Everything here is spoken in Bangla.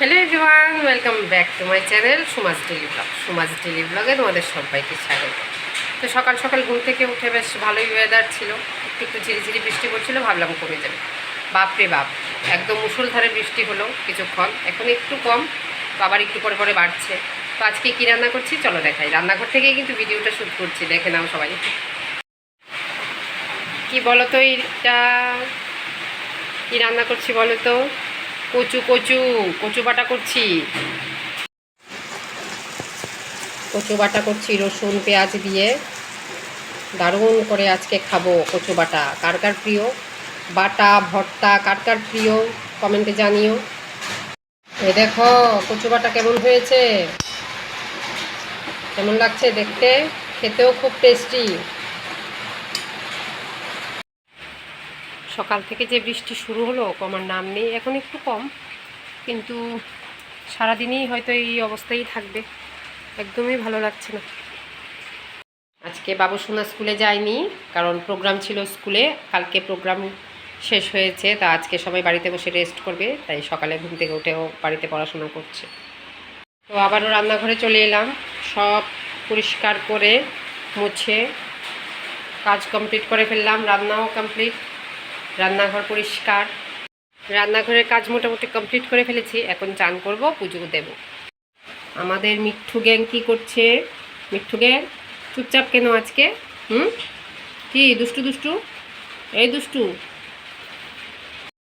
Hello everyone, welcome back to my channel Sumaj daily vlog. Sumaj daily ব্লগে তোমাদের সবাইকে স্বাগত। তো সকাল সকাল ঘুম থেকে উঠে বেশ ভালোই ওয়েদার ছিল, একটু একটু ঝিরিঝিরি বৃষ্টি পড়ছিল, ভাবলাম কমে যাবে। বাপরে বাপ, একদম মুষলধারে বৃষ্টি হলো কিছুক্ষণ, এখন একটু কম, তো আবার একটু পরে পরে বাড়ছে। তো আজকে কী রান্না করছি চলো দেখাই। রান্নাঘর থেকেই কিন্তু ভিডিওটা শ্যুট করছি, দেখে নাও সবাই। কি বলো তো, এইটা কী রান্না করছি বলো তো? কচু কচু কচু বাটা করছি। কচু বাটা করছি রসুন পেঁয়াজ দিয়ে, দারুণ করে আজকে খাবো কচু বাটা। কার কার প্রিয় বাটা ভর্তা, কার কার প্রিয় কমেন্টে জানিও। এই দেখো কচু বাটা কেমন হয়েছে, কেমন লাগছে দেখতে, খেতেও খুব টেস্টি। সকাল থেকে যে বৃষ্টি শুরু হলো কমার নাম নেই, এখন একটু কম, কিন্তু সারাদিনই হয়তো এই অবস্থাই থাকবে, একদমই ভালো লাগছে না। আজকে বাবু সোনা স্কুলে যায়নি, কারণ প্রোগ্রাম ছিল স্কুলে, কালকে প্রোগ্রাম শেষ হয়েছে, তা আজকে সবাই বাড়িতে বসে রেস্ট করবে, তাই সকালে ঘুম থেকে উঠেও বাড়িতে পড়াশোনা করছে। তো আবারও রান্নাঘরে চলে এলাম, সব পরিষ্কার করে মুছে কাজ কমপ্লিট করে ফেললাম, রান্নাও কমপ্লিট, রান্নাঘর পরিষ্কার, রান্নাঘরের কাজ মোটামুটি কমপ্লিট করে ফেলেছি। এখন চান করব, পুজো দেব। আমাদের মিঠু গ্যাং কী করছে? মিঠু গ্যাং চুপচাপ কেন আজকে? কি দুষ্টু দুষ্টু? এই দুষ্টু,